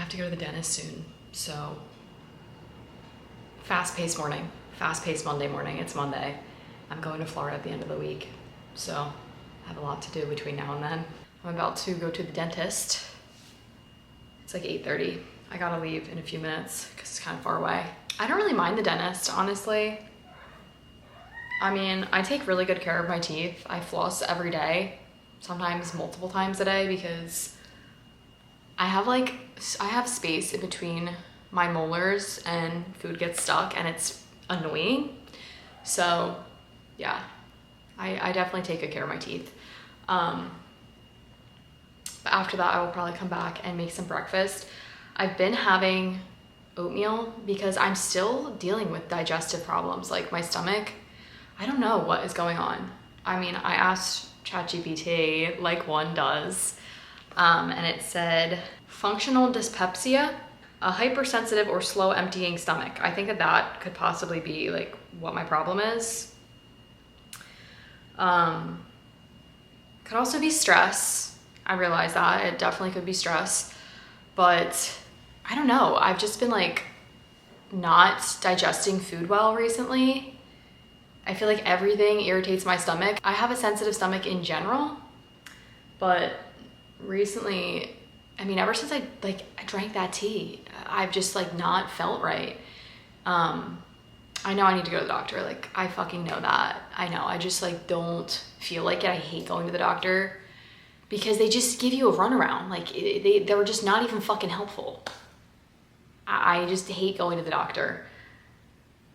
have to go to the dentist soon. So fast-paced morning, fast-paced Monday morning. It's Monday. I'm going to Florida at the end of the week. So I have a lot to do between now and then. I'm about to go to the dentist. It's like 8:30. I gotta leave in a few minutes because it's kind of far away. I don't really mind the dentist, honestly. I mean, I take really good care of my teeth. I floss every day, sometimes multiple times a day, because I have space in between my molars and food gets stuck and it's annoying. So yeah, I definitely take good care of my teeth. But after that, I will probably come back and make some breakfast. I've been having oatmeal because I'm still dealing with digestive problems, like my stomach. I don't know what is going on. I mean, I asked ChatGPT like one does, and it said functional dyspepsia, a hypersensitive or slow emptying stomach. I think that could possibly be like what my problem is. Could also be stress. I realize that it definitely could be stress, but I don't know. I've just been like not digesting food well recently. I feel like everything irritates my stomach. I have a sensitive stomach in general, but recently, I mean, ever since I drank that tea, I've just like not felt right. I know I need to go to the doctor. Like, I fucking know that. I know, I just like don't feel like it. I hate going to the doctor because they just give you a runaround. Like they're just not even fucking helpful. I just hate going to the doctor.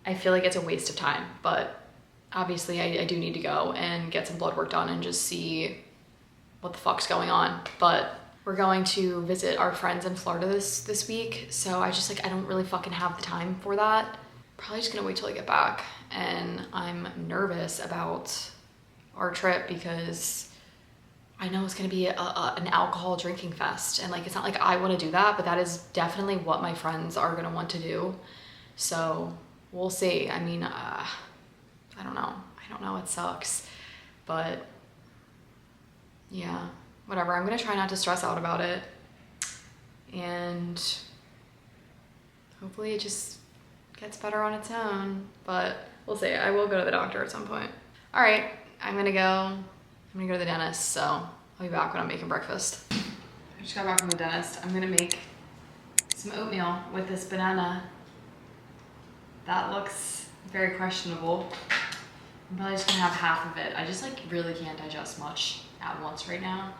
I feel like it's a waste of time, but obviously I do need to go and get some blood work done and just see what the fuck's going on. But we're going to visit our friends in Florida this week. So I don't really fucking have the time for that. Probably just gonna wait till I get back. And I'm nervous about our trip because I know it's gonna be an alcohol drinking fest. And like, it's not like I wanna do that, but that is definitely what my friends are gonna want to do. So we'll see. I mean, I don't know. It sucks, but yeah, whatever. I'm gonna try not to stress out about it, and hopefully it just gets better on its own, but we'll see. I will go to the doctor at some point. All right, I'm gonna go to the dentist, so I'll be back when I'm making breakfast. I just got back from the dentist. I'm gonna make some oatmeal with this banana. That looks very questionable. I'm probably just gonna have half of it. I just like really can't digest much at once right now.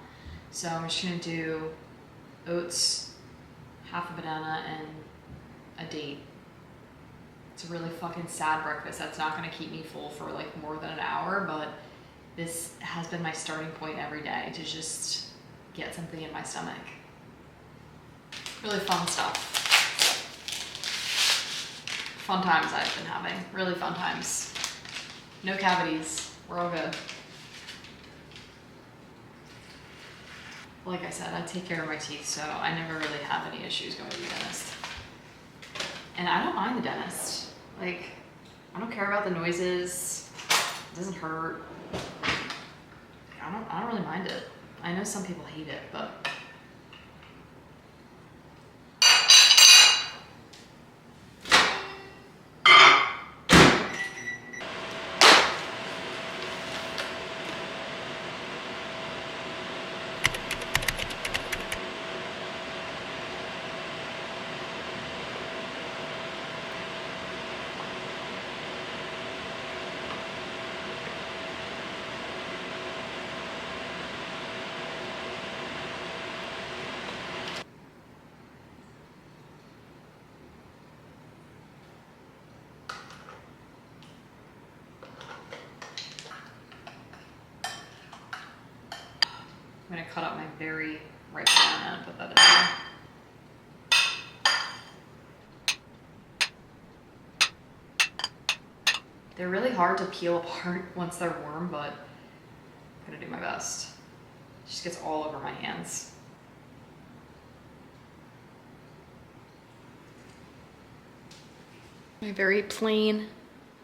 So I'm just gonna do oats, half a banana, and a date. It's a really fucking sad breakfast. That's not gonna keep me full for like more than an hour, but this has been my starting point every day to just get something in my stomach. Really fun stuff. Fun times I've been having. Really fun times. No cavities. We're all good. Like I said, I take care of my teeth, so I never really have any issues going to the dentist. And I don't mind the dentist. Like, I don't care about the noises. It doesn't hurt. I don't really mind it. I know some people hate it, but I'm gonna cut up my very ripe banana and put that in there. They're really hard to peel apart once they're warm, but I'm gonna do my best. It just gets all over my hands. My very plain,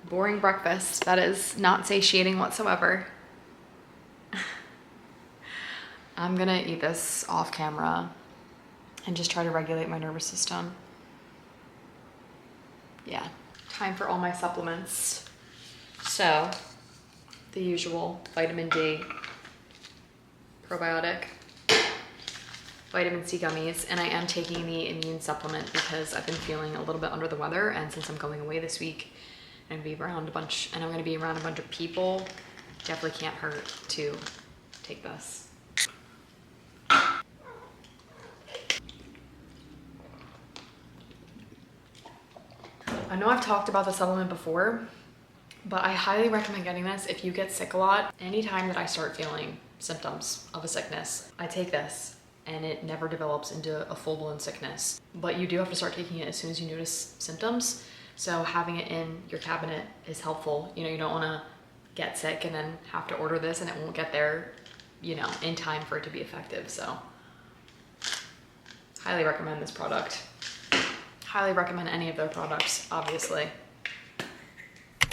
boring breakfast that is not satiating whatsoever. I'm gonna eat this off camera and just try to regulate my nervous system. Yeah. Time for all my supplements. So, the usual vitamin D, probiotic, vitamin C gummies, and I am taking the immune supplement because I've been feeling a little bit under the weather, and since I'm going away this week, I'm gonna be around a bunch of people, definitely can't hurt to take this. I know I've talked about the supplement before, but I highly recommend getting this if you get sick a lot. Anytime that I start feeling symptoms of a sickness, I take this and it never develops into a full-blown sickness. But you do have to start taking it as soon as you notice symptoms. So having it in your cabinet is helpful. You know, you don't wanna get sick and then have to order this and it won't get there, you know, in time for it to be effective. So highly recommend this product. Highly recommend any of their products, obviously.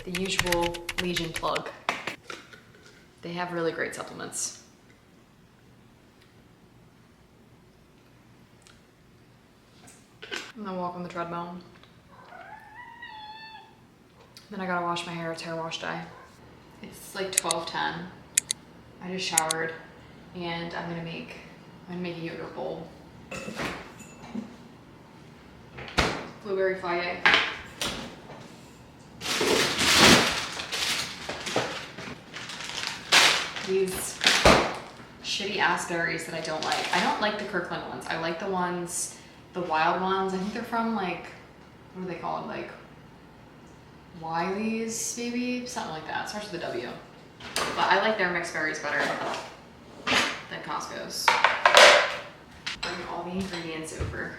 The usual Legion plug. They have really great supplements. I'm gonna walk on the treadmill. Then I gotta wash my hair, it's hair wash day. It's like 12:10. I just showered and I'm gonna make a yogurt bowl. Blueberry Fayette. These shitty ass berries that I don't like. I don't like the Kirkland ones. I like the ones, the wild ones. I think they're from like, what are they called? Like Wiley's, maybe? Something like that. It starts with a W. But I like their mixed berries better than Costco's. Bring all the ingredients over.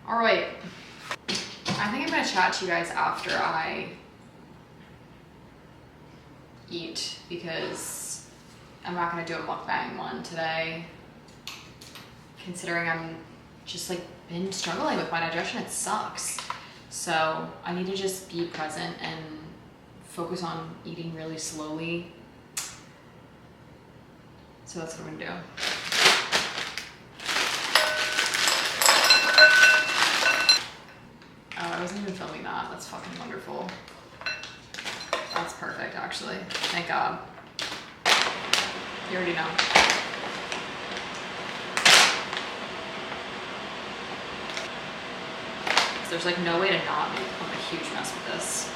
All right. I think I'm gonna chat to you guys after I eat because I'm not gonna do a mukbang one today. Considering I'm just like been struggling with my digestion, it sucks. So I need to just be present and focus on eating really slowly. So that's what I'm gonna do. Oh, I wasn't even filming that. That's fucking wonderful. That's perfect, actually. Thank God. You already know. There's like no way to not make a huge mess with this.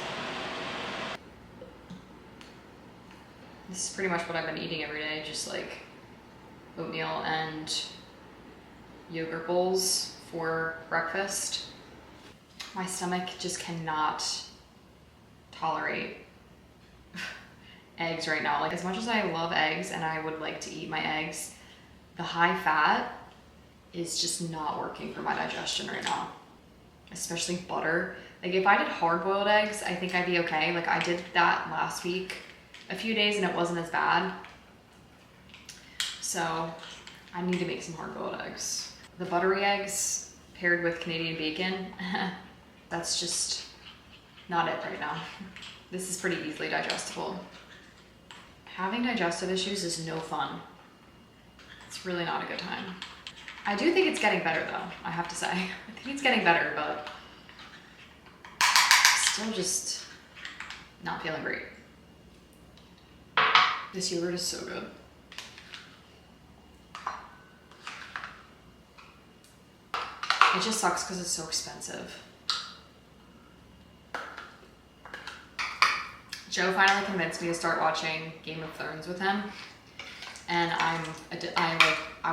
This is pretty much what I've been eating every day, just like oatmeal and yogurt bowls for breakfast. My stomach just cannot tolerate eggs right now. Like, as much as I love eggs and I would like to eat my eggs, the high fat is just not working for my digestion right now. Especially butter. Like, if I did hard-boiled eggs, I think I'd be okay. Like, I did that last week a few days and it wasn't as bad. So I need to make some hard-boiled eggs. The buttery eggs paired with Canadian bacon, that's just not it right now. This is pretty easily digestible. Having digestive issues is no fun. It's really not a good time. I do think it's getting better though, I have to say. I think it's getting better, but still just not feeling great. This yogurt is so good. It just sucks because it's so expensive. Joe finally convinced me to start watching Game of Thrones with him. And I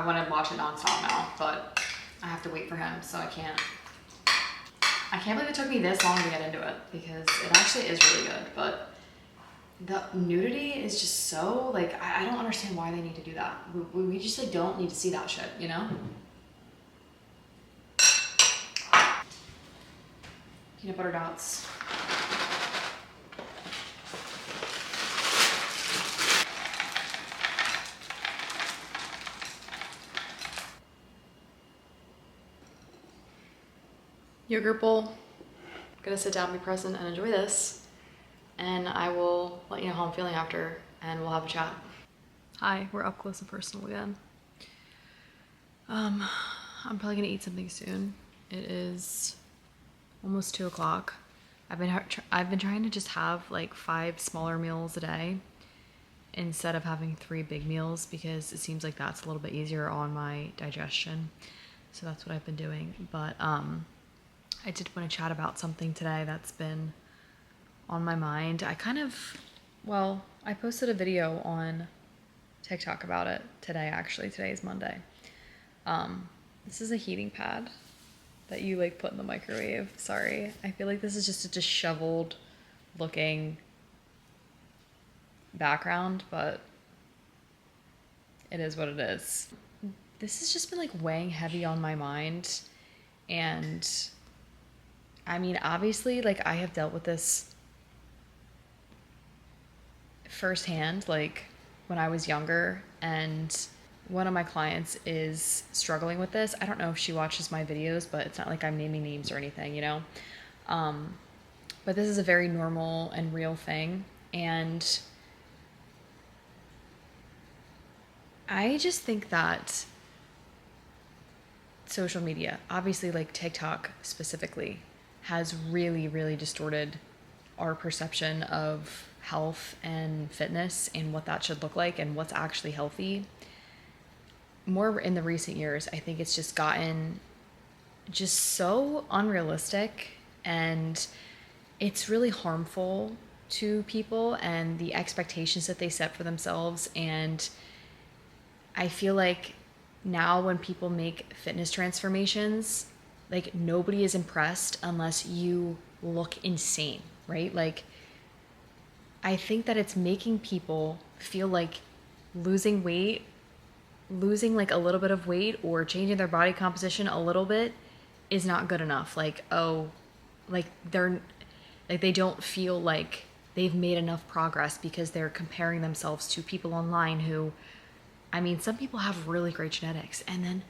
want to watch it nonstop now, but I have to wait for him, so I can't believe it took me this long to get into it because it actually is really good, but the nudity is just so, like, I don't understand why they need to do that. We just like don't need to see that shit, you know? Peanut butter dots. Yogurt bowl. I'm gonna sit down, be present, and enjoy this. And I will let you know how I'm feeling after, and we'll have a chat. Hi, we're up close and personal again. I'm probably gonna eat something soon. It is almost 2 o'clock. I've been trying to just have like 5 smaller meals a day instead of having 3 big meals because it seems like that's a little bit easier on my digestion. So that's what I've been doing. But I did want to chat about something today that's been on my mind. I posted a video on TikTok about it today, actually. Today is Monday. This is a heating pad that you like put in the microwave. Sorry. I feel like this is just a disheveled looking background, but it is what it is. This has just been like weighing heavy on my mind. And I mean, obviously, like I have dealt with this firsthand, like when I was younger, and one of my clients is struggling with this. I don't know if she watches my videos, but it's not like I'm naming names or anything, you know? But this is a very normal and real thing. And I just think that social media, obviously like TikTok specifically, has really, really distorted our perception of health and fitness and what that should look like and what's actually healthy. More in the recent years, I think it's just gotten just so unrealistic, and it's really harmful to people and the expectations that they set for themselves. And I feel like now when people make fitness transformations, like nobody is impressed unless you look insane, right? Like I think that it's making people feel like losing weight, losing like a little bit of weight or changing their body composition a little bit is not good enough. Like, oh, like they're like they don't feel like they've made enough progress because they're comparing themselves to people online who, I mean, some people have really great genetics, and then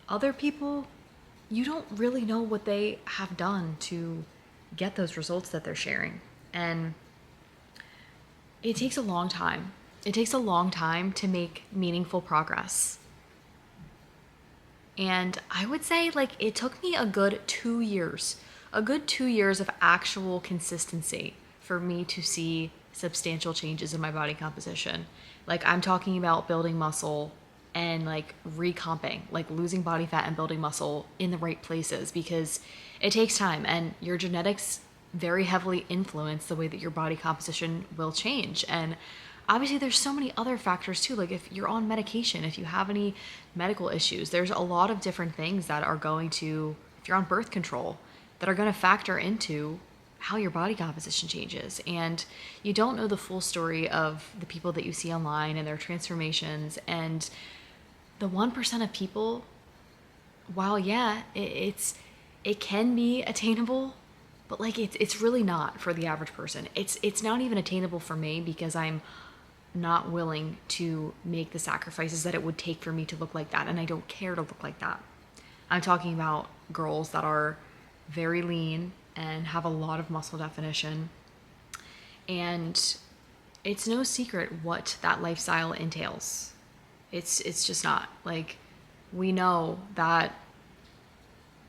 other people, you don't really know what they have done to get those results that they're sharing. And it takes a long time. It takes a long time to make meaningful progress. And I would say like it took me a good 2 years of actual consistency for me to see substantial changes in my body composition. Like I'm talking about building muscle and like recomping, like losing body fat and building muscle in the right places, because it takes time and your genetics very heavily influence the way that your body composition will change. And obviously there's so many other factors too, like if you're on medication, if you have any medical issues, there's a lot of different things that are going to, if you're on birth control, that are going to factor into how your body composition changes. And you don't know the full story of the people that you see online and their transformations. And the 1% of people, while yeah, it can be attainable, but like it's really not for the average person. It's not even attainable for me because I'm not willing to make the sacrifices that it would take for me to look like that, and I don't care to look like that. I'm talking about girls that are very lean and have a lot of muscle definition, and it's no secret what that lifestyle entails. It's just not. Like, we know that,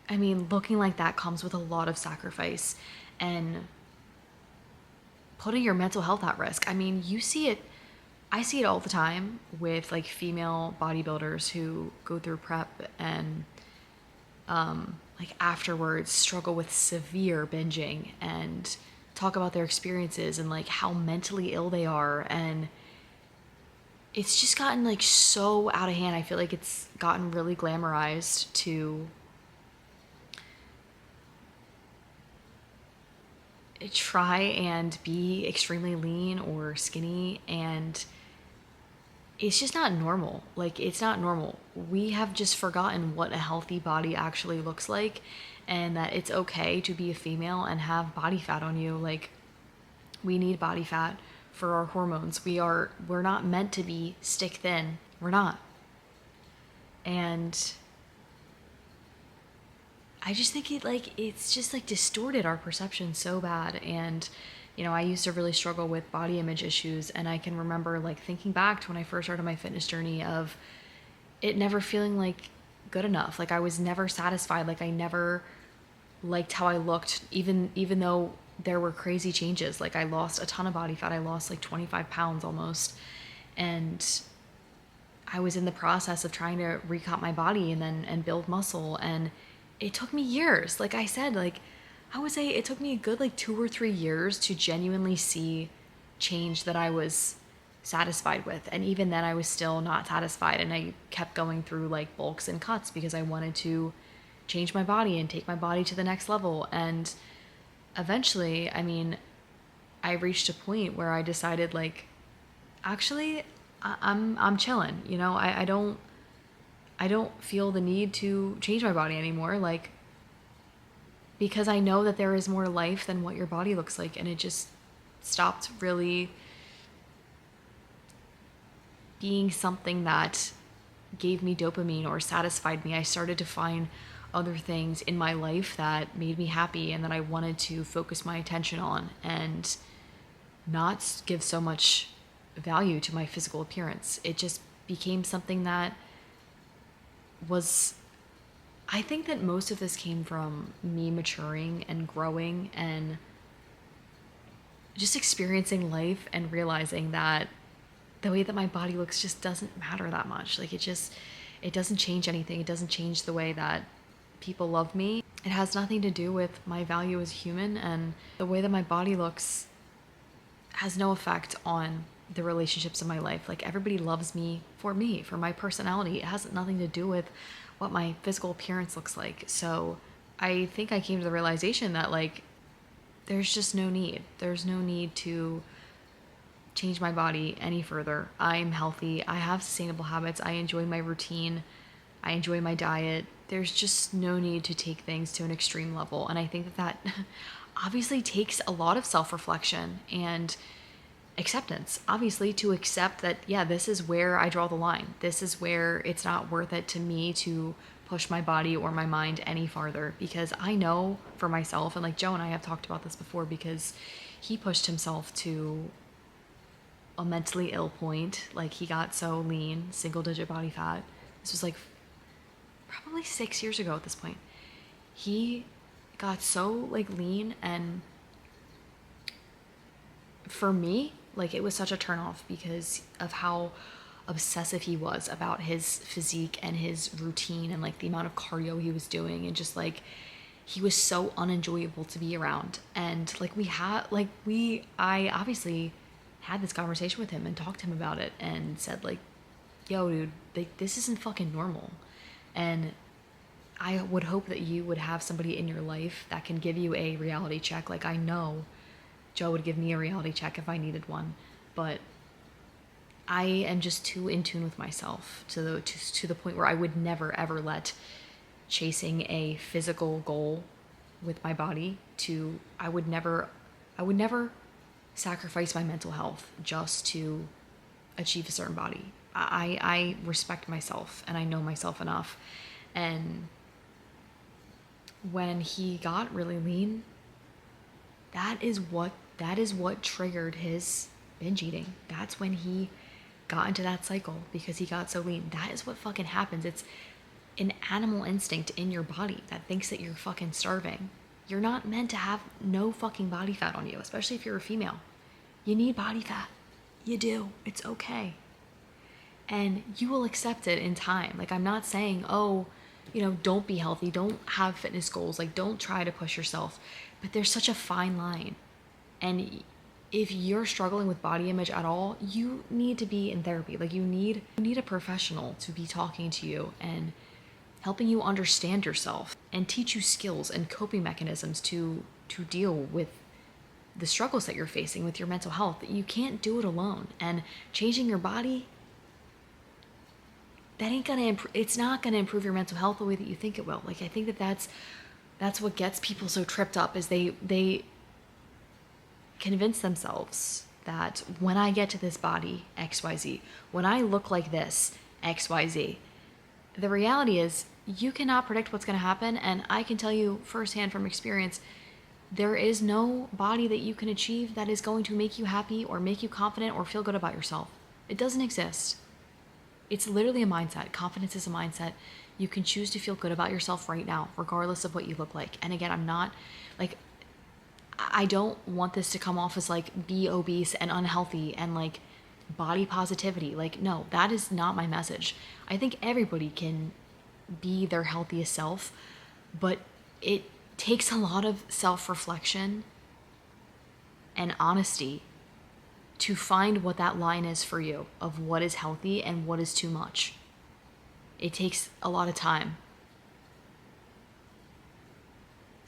I mean, looking like that comes with a lot of sacrifice and putting your mental health at risk. I mean, you see it, I see it all the time with like female bodybuilders who go through prep and like afterwards struggle with severe binging and talk about their experiences and like how mentally ill they are. And it's just gotten like so out of hand. I feel like it's gotten really glamorized to try and be extremely lean or skinny, and it's just not normal. Like, it's not normal. We have just forgotten what a healthy body actually looks like, and that it's okay to be a female and have body fat on you. Like, we need body fat for our hormones. We're not meant to be stick thin. We're not. And I just think it's just like distorted our perception so bad. And I used to really struggle with body image issues, and I can remember like thinking back to when I first started my fitness journey of it never feeling like good enough. Like I was never satisfied. Like I never liked how I looked, even though there were crazy changes. Like I lost a ton of body fat. I lost like 25 pounds almost. And I was in the process of trying to recomp my body and build muscle. And it took me years. Like I said, like I would say it took me a good like 2 or 3 years to genuinely see change that I was satisfied with. And even then I was still not satisfied. And I kept going through like bulks and cuts because I wanted to change my body and take my body to the next level. And eventually, I mean, I reached a point where I decided like, actually, I'm chilling. I don't feel the need to change my body anymore. Like, because I know that there is more life than what your body looks like. And it just stopped really being something that gave me dopamine or satisfied me. I started to find other things in my life that made me happy and that I wanted to focus my attention on and not give so much value to my physical appearance. It just became something that was, I think that most of this came from me maturing and growing and just experiencing life and realizing that the way that my body looks just doesn't matter that much. Like it doesn't change anything. It doesn't change the way that people love me. It has nothing to do with my value as a human, and the way that my body looks has no effect on the relationships in my life. Like everybody loves me, for my personality. It has nothing to do with what my physical appearance looks like. So I think I came to the realization that like there's just no need. There's no need to change my body any further. I'm healthy. I have sustainable habits. I enjoy my routine. I enjoy my diet. There's just no need to take things to an extreme level. And I think that obviously takes a lot of self-reflection and acceptance, obviously, to accept that, yeah, this is where I draw the line. This is where it's not worth it to me to push my body or my mind any farther, because I know for myself, and like Joe and I have talked about this before, because he pushed himself to a mentally ill point. Like he got so lean, single digit body fat. This was like probably 6 years ago at this point. He got so like lean, and for me, like it was such a turnoff because of how obsessive he was about his physique and his routine and like the amount of cardio he was doing, and just like he was so unenjoyable to be around. And like I obviously had this conversation with him and talked to him about it and said like, yo dude, like this isn't fucking normal. And I would hope that you would have somebody in your life that can give you a reality check. Like I know Joe would give me a reality check if I needed one, but I am just too in tune with myself to the point where I would never ever let chasing a physical goal with my body I would never sacrifice my mental health just to achieve a certain body. I respect myself and I know myself enough. And when he got really lean, that is what triggered his binge eating. That's when he got into that cycle, because he got so lean. That is what fucking happens. It's an animal instinct in your body that thinks that you're fucking starving. You're not meant to have no fucking body fat on you, especially if you're a female. You need body fat. You do. It's okay. And you will accept it in time. Like I'm not saying, oh, don't be healthy, don't have fitness goals, like don't try to push yourself. But there's such a fine line. And if you're struggling with body image at all, you need to be in therapy. Like you need a professional to be talking to you and helping you understand yourself and teach you skills and coping mechanisms to deal with the struggles that you're facing with your mental health. You can't do it alone. And changing your body, that ain't gonna it's not gonna improve your mental health the way that you think it will. Like I think that's what gets people so tripped up, is they convince themselves that when I get to this body, XYZ, when I look like this, XYZ. The reality is you cannot predict what's going to happen, and I can tell you firsthand from experience, There is no body that you can achieve that is going to make you happy or make you confident or feel good about yourself. It doesn't exist. It's literally a mindset. Confidence is a mindset. You can choose to feel good about yourself right now, regardless of what you look like. And again, I'm not like, I don't want this to come off as like be obese and unhealthy and like body positivity. Like, no, that is not my message. I think everybody can be their healthiest self, but it takes a lot of self-reflection and honesty to find what that line is for you of what is healthy and what is too much. It takes a lot of time.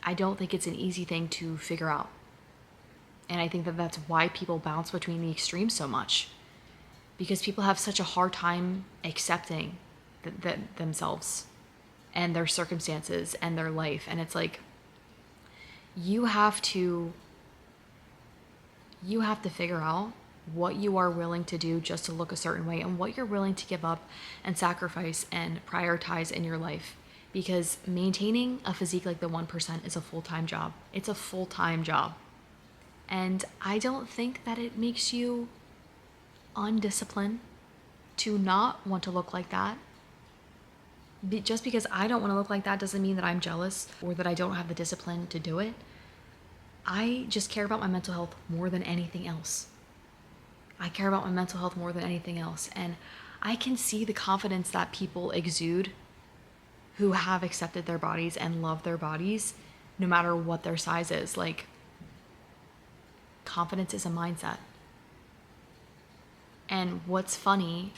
I don't think it's an easy thing to figure out. And I think that that's why people bounce between the extremes so much. Because people have such a hard time accepting themselves and their circumstances and their life. And it's like, you have to figure out what you are willing to do just to look a certain way and what you're willing to give up and sacrifice and prioritize in your life. Because maintaining a physique like the 1% is a full-time job. It's a full-time job. And I don't think that it makes you undisciplined to not want to look like that. Just because I don't want to look like that doesn't mean that I'm jealous or that I don't have the discipline to do it. I just care about my mental health more than anything else. I care about my mental health more than anything else. And I can see the confidence that people exude who have accepted their bodies and love their bodies, no matter what their size is. Like, confidence is a mindset. And what's funny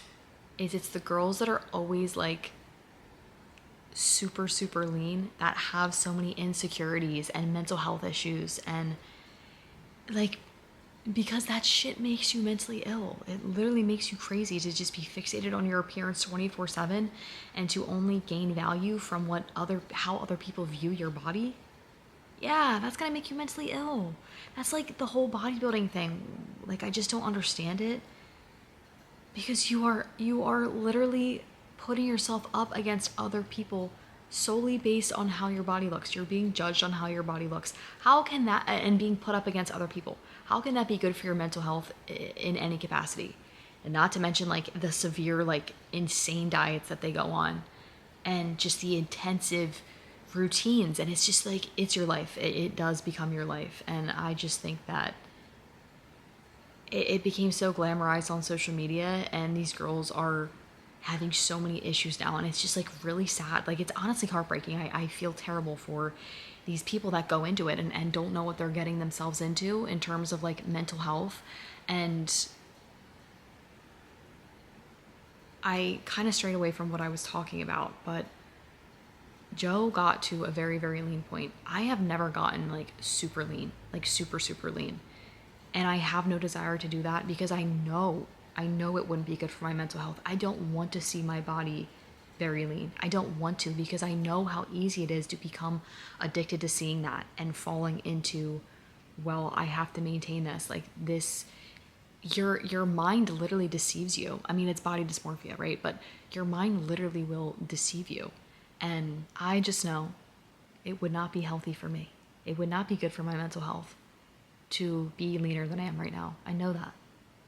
is it's the girls that are always like super, super lean that have so many insecurities and mental health issues, and like, because that shit makes you mentally ill. It literally makes you crazy to just be fixated on your appearance 24/7 and to only gain value from how other people view your body. Yeah, that's gonna make you mentally ill. That's like the whole bodybuilding thing. Like, I just don't understand it. Because you are literally putting yourself up against other people solely based on how your body looks. You're being judged on how your body looks. How can that, and being put up against other people, how can that be good for your mental health in any capacity? And not to mention like the severe, like insane diets that they go on and just the intensive routines. And it's just like, it's your life. It does become your life. And I just think that it became so glamorized on social media, and these girls are having so many issues now, and it's just like really sad. Like, it's honestly heartbreaking. I feel terrible for these people that go into it and don't know what they're getting themselves into in terms of like mental health. And I kind of strayed away from what I was talking about, but Joe got to a very, very lean point. I have never gotten like super lean, like super, super lean. And I have no desire to do that because I know it wouldn't be good for my mental health. I don't want to see my body very lean. I don't want to, because I know how easy it is to become addicted to seeing that and falling into, well, I have to maintain this. Like this, your mind literally deceives you. I mean, it's body dysmorphia, right? But your mind literally will deceive you. And I just know it would not be healthy for me. It would not be good for my mental health to be leaner than I am right now. I know that.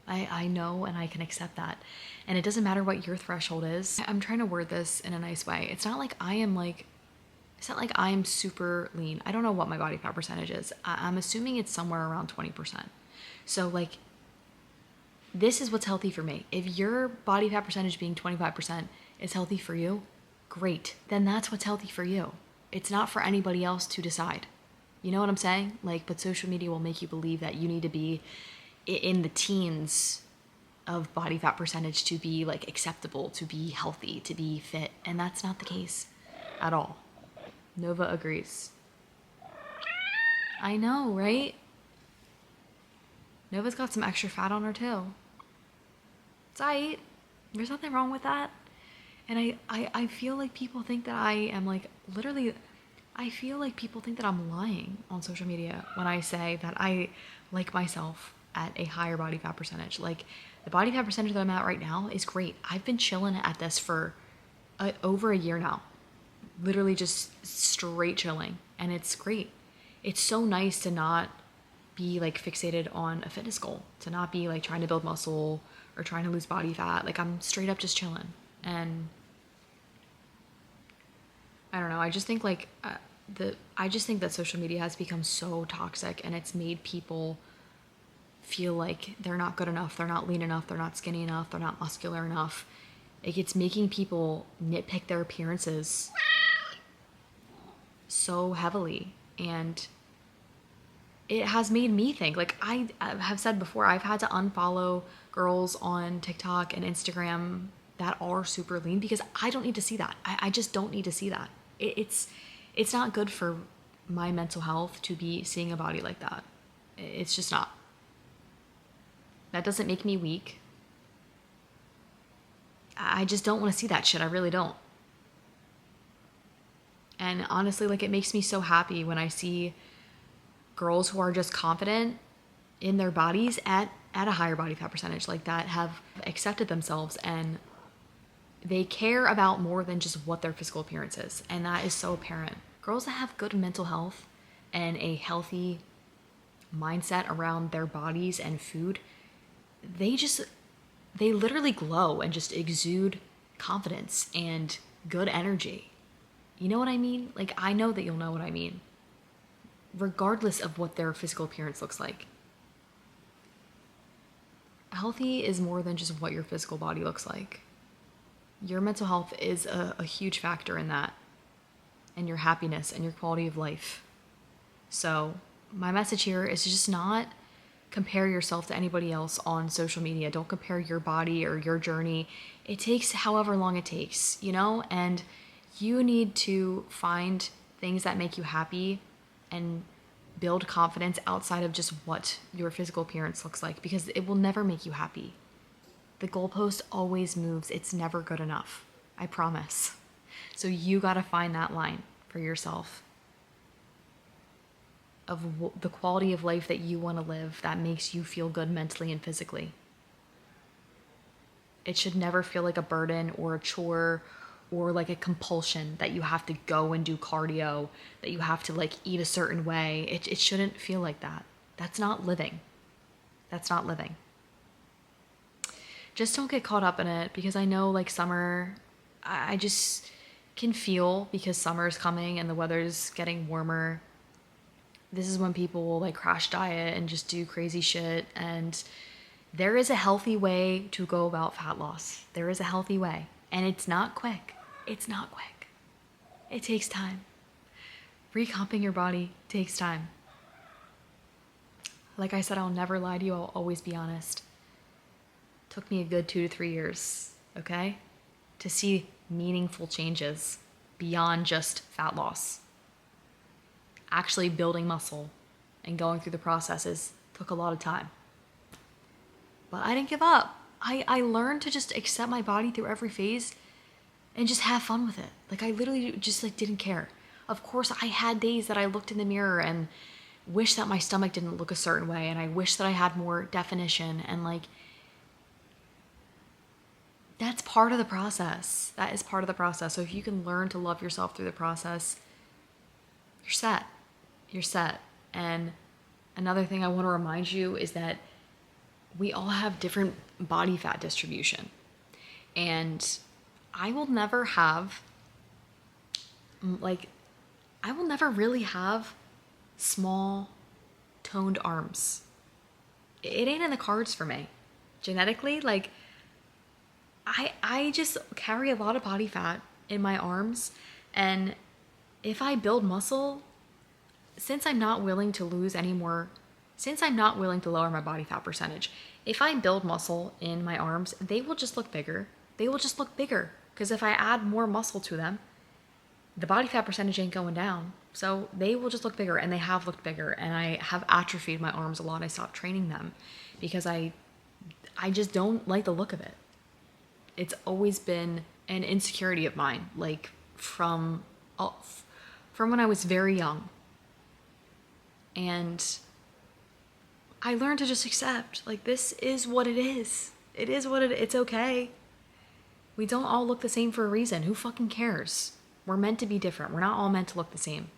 I know, and I can accept that. And it doesn't matter what your threshold is. I'm trying to word this in a nice way. It's not like I am super lean. I don't know what my body fat percentage is. I'm assuming it's somewhere around 20%. So like, this is what's healthy for me. If your body fat percentage being 25% is healthy for you, great. Then that's what's healthy for you. It's not for anybody else to decide. You know what I'm saying? Like, but social media will make you believe that you need to be in the teens of body fat percentage to be like acceptable, to be healthy, to be fit. And that's not the case at all. Nova agrees. I know, right? Nova's got some extra fat on her too. It's aight. There's nothing wrong with that. And I feel like people think that I am like, literally, I feel like people think that I'm lying on social media when I say that I like myself at a higher body fat percentage. Like, the body fat percentage that I'm at right now is great. I've been chilling at this for over a year now. Literally just straight chilling. And it's great. It's so nice to not be like fixated on a fitness goal, to not be like trying to build muscle or trying to lose body fat. Like I'm straight up just chilling. And I don't know. I just think like I just think that social media has become so toxic, and it's made people feel like they're not good enough, they're not lean enough, they're not skinny enough, they're not muscular enough. Like it's making people nitpick their appearances so heavily, and it has made me think, like I have said before, I've had to unfollow girls on TikTok and Instagram that are super lean because I don't need to see that. I just don't need to see that. It's not good for my mental health to be seeing a body like that. It's just not. That doesn't make me weak. I just don't want to see that shit. I really don't. And honestly, like it makes me so happy when I see girls who are just confident in their bodies at a higher body fat percentage, like that have accepted themselves, and they care about more than just what their physical appearance is. And that is so apparent. Girls that have good mental health and a healthy mindset around their bodies and food, they literally glow and just exude confidence and good energy. You know what I mean? Like, I know that you'll know what I mean, regardless of what their physical appearance looks like. Healthy is more than just what your physical body looks like. Your mental health is a huge factor in that, and your happiness and your quality of life. So my message here is to just not compare yourself to anybody else on social media. Don't compare your body or your journey. It takes however long it takes, you know? And you need to find things that make you happy and build confidence outside of just what your physical appearance looks like, because it will never make you happy. The goalpost always moves. It's never good enough. I promise. So you got to find that line for yourself of the quality of life that you want to live that makes you feel good mentally and physically. It should never feel like a burden or a chore or like a compulsion that you have to go and do cardio, that you have to like eat a certain way. It shouldn't feel like that. That's not living. That's not living. Just don't get caught up in it, because I know like summer, I just can feel, because summer is coming and the weather's getting warmer, this is when people will like crash diet and just do crazy shit. And there is a healthy way to go about fat loss. There is a healthy way, and it's not quick. It's not quick. It takes time. Recomping your body takes time. Like I said, I'll never lie to you. I'll always be honest. Took me a good 2 to 3 years, okay, to see meaningful changes beyond just fat loss. Actually building muscle and going through the processes took a lot of time. But I didn't give up. I learned to just accept my body through every phase and just have fun with it. Like I literally just like didn't care. Of course, I had days that I looked in the mirror and wished that my stomach didn't look a certain way, and I wished that I had more definition, and like that's part of the process. That is part of the process. So if you can learn to love yourself through the process, you're set. You're set. And another thing I want to remind you is that we all have different body fat distribution. And I will never really have small, toned arms. It ain't in the cards for me. Genetically, like, I just carry a lot of body fat in my arms, and if I build muscle, since I'm not willing to lower my body fat percentage, if I build muscle in my arms, they will just look bigger. They will just look bigger, because if I add more muscle to them, the body fat percentage ain't going down. So they will just look bigger, and they have looked bigger, and I have atrophied my arms a lot. I stopped training them because I just don't like the look of it. It's always been an insecurity of mine, like from when I was very young. And I learned to just accept, like, this is what it is. It is what it's okay. We don't all look the same for a reason. Who fucking cares? We're meant to be different. We're not all meant to look the same.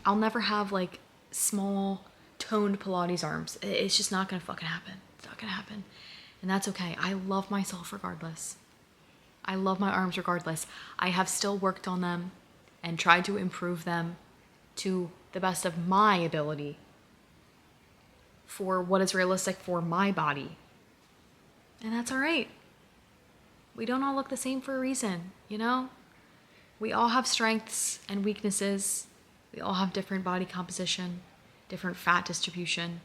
I'll never have like small toned Pilates arms. It's just not gonna fucking happen. It's not gonna happen. And that's okay. I love myself regardless. I love my arms regardless. I have still worked on them and tried to improve them to the best of my ability for what is realistic for my body. And that's all right. We don't all look the same for a reason, you know? We all have strengths and weaknesses. We all have different body composition, different fat distribution.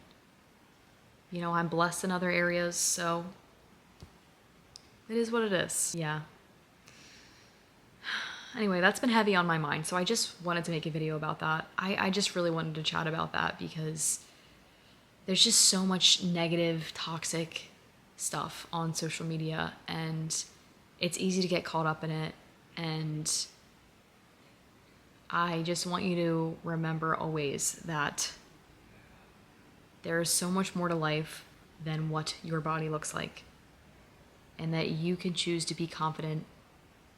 You know, I'm blessed in other areas, so it is what it is. Yeah. Anyway, that's been heavy on my mind, so I just wanted to make a video about that. I just really wanted to chat about that because there's just so much negative, toxic stuff on social media, and it's easy to get caught up in it. And I just want you to remember always that there is so much more to life than what your body looks like, and that you can choose to be confident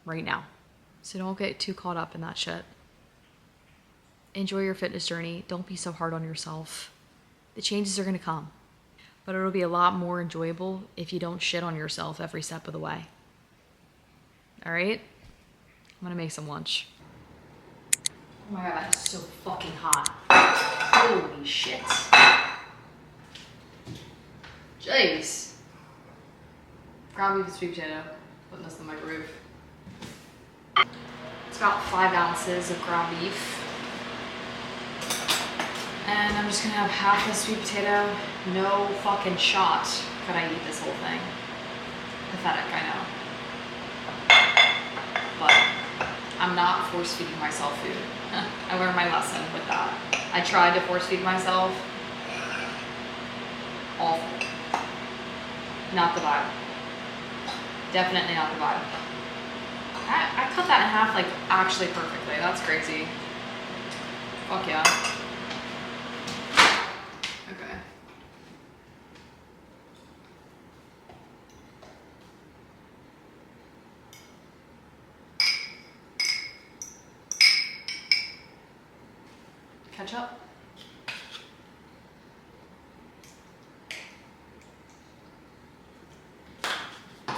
right now. So don't get too caught up in that shit. Enjoy your fitness journey. Don't be so hard on yourself. The changes are gonna come, but it'll be a lot more enjoyable if you don't shit on yourself every step of the way. All right? I'm gonna make some lunch. Oh my God, that's so fucking hot. Holy shit. Jeez. Ground beef and sweet potato. Putting this in the microwave. It's about 5 ounces of ground beef. And I'm just gonna have half a sweet potato. No fucking shot could I eat this whole thing. Pathetic, I know. But I'm not force feeding myself food. I learned my lesson with that. I tried to force feed myself. Awful. Not the vibe. Definitely not the vibe. I cut that in half like actually perfectly. That's crazy. Fuck yeah. Okay. Ketchup.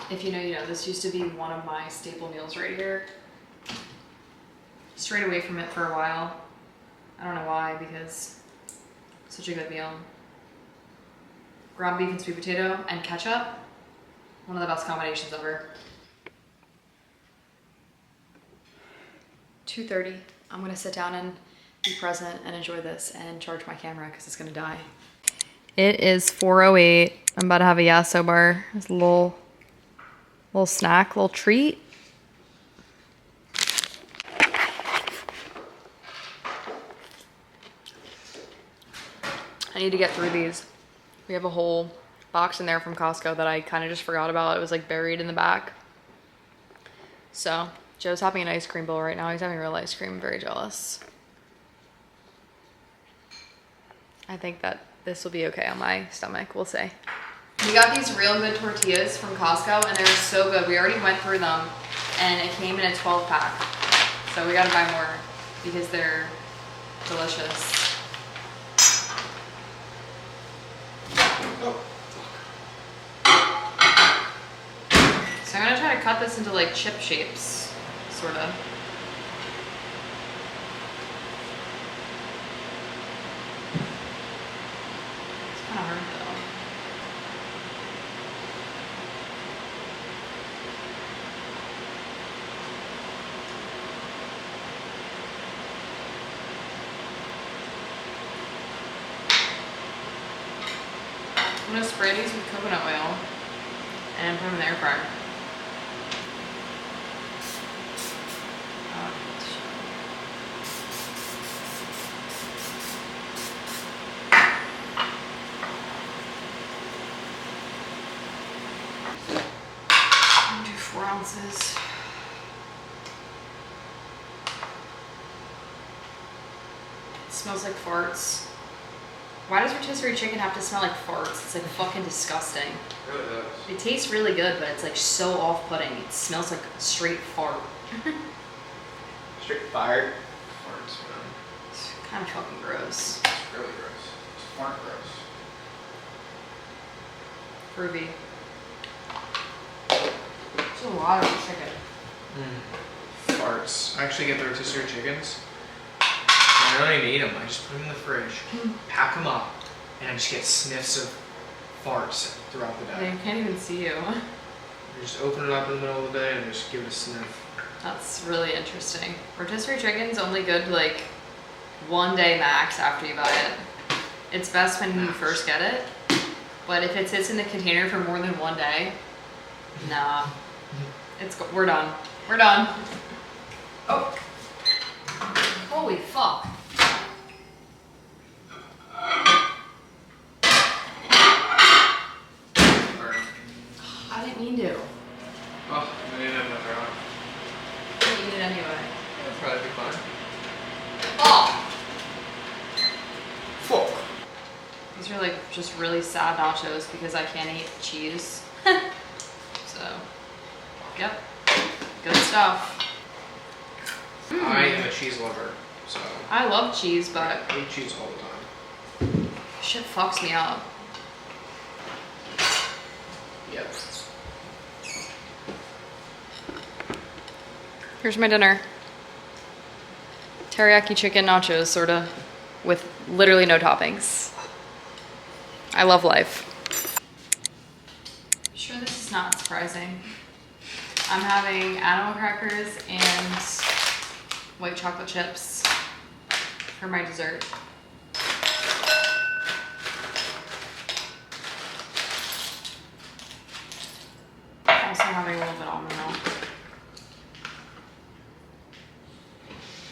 If you know, you know. This used to be one of my staple meals right here. Strayed away from it for a while. I don't know why, because it's such a good meal. Ground beef and sweet potato and ketchup. One of the best combinations ever. 2:30. I'm gonna sit down and be present and enjoy this and charge my camera because it's gonna die. It is 4:08. I'm about to have a Yasso bar. It's a little snack, little treat. I need to get through these. We have a whole box in there from Costco that I kind of just forgot about. It was like buried in the back. So Joe's having an ice cream bowl right now. He's having real ice cream. I'm very jealous. I think that this will be okay on my stomach. We'll see. We got these real good tortillas from Costco and they're so good. We already went through them and it came in a 12-pack. So we gotta buy more because they're delicious. Oh. So I'm gonna try to cut this into like chip shapes, sort of. It's kind of hard though. I'm gonna spray these with coconut oil and put them in the air fryer. I'm gonna do 4 ounces. It smells like farts. Why does rotisserie chicken have to smell like farts? It's like fucking disgusting. It really does. It tastes really good, but it's like so off-putting. It smells like straight fart. Straight fired. Farts, man. Kind of fucking gross. It's really gross. It's fart gross. Ruby. It's a lot of chicken. Farts. I actually get the rotisserie chickens. I don't even eat them. I just put them in the fridge, pack them up, and I just get sniffs of farts throughout the day. They can't even see you. You just open it up in the middle of the day and just give it a sniff. That's really interesting. Rotisserie chicken's only good like 1 day max after you buy it. It's best when you first get it, but if it sits in the container for more than 1 day, nah. We're done. We're done. Oh. Holy fuck. Sorry. I didn't mean to. Oh, I didn't have another on. I eat it anyway. That'd probably be fine. Oh! Fuck. These are like just really sad nachos because I can't eat cheese. So, yep. Good stuff. I am a cheese lover, so I love cheese, but I eat cheese all the time. shit fucks me up. Yep. Here's my dinner. Teriyaki chicken nachos, sorta, with literally no toppings. I love life. Sure, this is not surprising. I'm having animal crackers and white chocolate chips for my dessert. Also having a little bit of almond milk.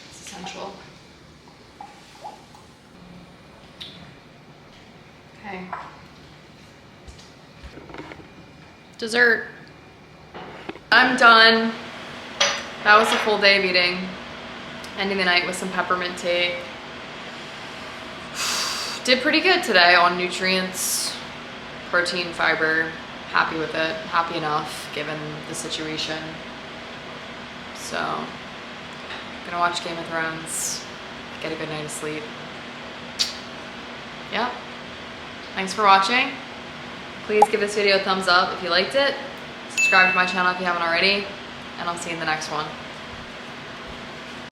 It's essential. Okay. Dessert. I'm done. That was a full day of eating. Ending the night with some peppermint tea. Did pretty good today on nutrients, protein, fiber. Happy with it. Happy enough given the situation. So, gonna watch Game of Thrones. Get a good night of sleep. Yeah. Thanks for watching. Please give this video a thumbs up if you liked it. Subscribe to my channel if you haven't already. And I'll see you in the next one.